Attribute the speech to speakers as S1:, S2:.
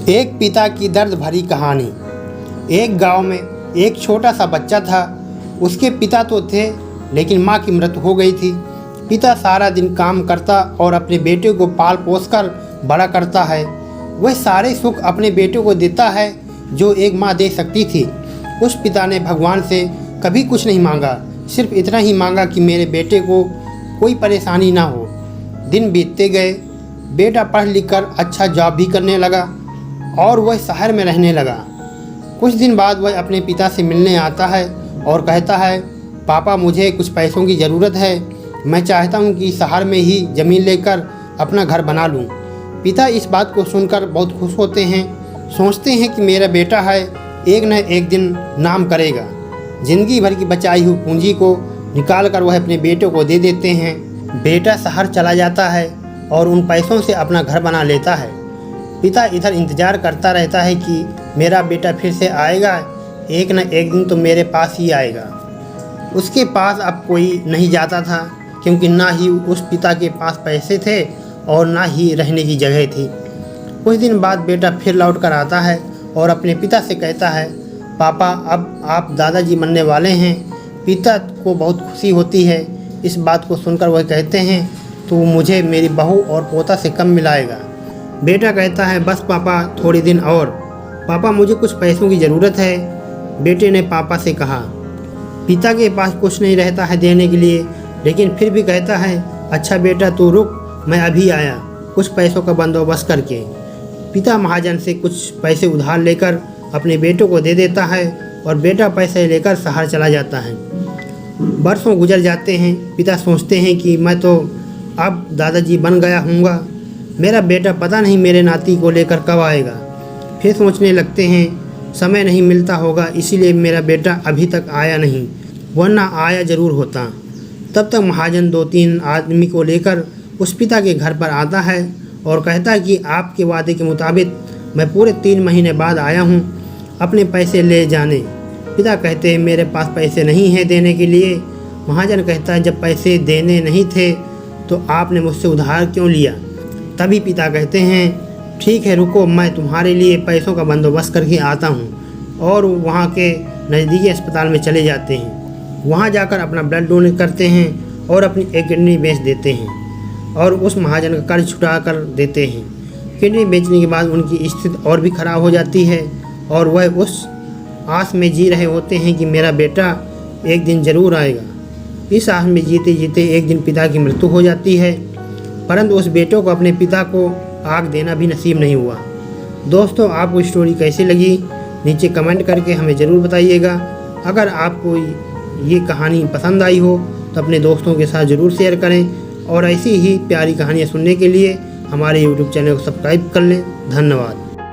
S1: एक पिता की दर्द भरी कहानी। एक गांव में एक छोटा सा बच्चा था। उसके पिता तो थे, लेकिन माँ की मृत्यु हो गई थी। पिता सारा दिन काम करता और अपने बेटे को पाल पोस कर बड़ा करता है। वह सारे सुख अपने बेटे को देता है जो एक माँ दे सकती थी। उस पिता ने भगवान से कभी कुछ नहीं मांगा, सिर्फ इतना ही मांगा कि मेरे बेटे को कोई परेशानी ना हो। दिन बीतते गए, बेटा पढ़ लिख कर अच्छा जॉब भी करने लगा और वह शहर में रहने लगा। कुछ दिन बाद वह अपने पिता से मिलने आता है और कहता है, पापा मुझे कुछ पैसों की ज़रूरत है। मैं चाहता हूँ कि शहर में ही ज़मीन लेकर अपना घर बना लूँ। पिता इस बात को सुनकर बहुत खुश होते हैं। सोचते हैं कि मेरा बेटा है, एक न एक दिन नाम करेगा। ज़िंदगी भर की बचाई हुई पूंजी को निकाल कर वह अपने बेटे को दे देते हैं। बेटा शहर चला जाता है और उन पैसों से अपना घर बना लेता है। पिता इधर इंतज़ार करता रहता है कि मेरा बेटा फिर से आएगा, एक न एक दिन तो मेरे पास ही आएगा। उसके पास अब कोई नहीं जाता था, क्योंकि ना ही उस पिता के पास पैसे थे और ना ही रहने की जगह थी। कुछ दिन बाद बेटा फिर लौट कर आता है और अपने पिता से कहता है, पापा अब आप दादाजी बनने वाले हैं। पिता को बहुत खुशी होती है। इस बात को सुनकर वह कहते हैं, तो मुझे मेरी बहू और पोता से कम मिलाएगा। बेटा कहता है, बस पापा थोड़े दिन और। पापा मुझे कुछ पैसों की ज़रूरत है। बेटे ने पापा से कहा। पिता के पास कुछ नहीं रहता है देने के लिए, लेकिन फिर भी कहता है, अच्छा बेटा तू रुक, मैं अभी आया कुछ पैसों का बंदोबस्त करके। पिता महाजन से कुछ पैसे उधार लेकर अपने बेटे को दे देता है और बेटा पैसे लेकर शहर चला जाता है। बरसों गुजर जाते हैं। पिता सोचते हैं कि मैं तो अब दादाजी बन गया हूँगा, मेरा बेटा पता नहीं मेरे नाती को लेकर कब आएगा। फिर सोचने लगते हैं, समय नहीं मिलता होगा, इसीलिए मेरा बेटा अभी तक आया नहीं, वरना आया ज़रूर होता। तब तक महाजन 2-3 आदमी को लेकर उस पिता के घर पर आता है और कहता है कि आपके वादे के मुताबिक मैं पूरे 3 महीने बाद आया हूँ अपने पैसे ले जाने। पिता कहते हैं, मेरे पास पैसे नहीं हैं देने के लिए। महाजन कहता है, जब पैसे देने नहीं थे तो आपने मुझसे उधार क्यों लिया? तभी पिता कहते हैं, ठीक है रुको, मैं तुम्हारे लिए पैसों का बंदोबस्त करके आता हूँ। और वहाँ के नज़दीकी अस्पताल में चले जाते हैं। वहाँ जाकर अपना ब्लड डोनेट करते हैं और अपनी एक किडनी बेच देते हैं और उस महाजन का कर्ज छुटा कर देते हैं। किडनी बेचने के बाद उनकी स्थिति और भी ख़राब हो जाती है और वह उस आस में जी रहे होते हैं कि मेरा बेटा एक दिन ज़रूर आएगा। इस आस में जीते जीते एक दिन पिता की मृत्यु हो जाती है, परंतु उस बेटे को अपने पिता को आग देना भी नसीब नहीं हुआ। दोस्तों, आपको स्टोरी कैसी लगी नीचे कमेंट करके हमें ज़रूर बताइएगा। अगर आपको ये कहानी पसंद आई हो तो अपने दोस्तों के साथ ज़रूर शेयर करें और ऐसी ही प्यारी कहानियाँ सुनने के लिए हमारे YouTube चैनल को सब्सक्राइब कर लें। धन्यवाद।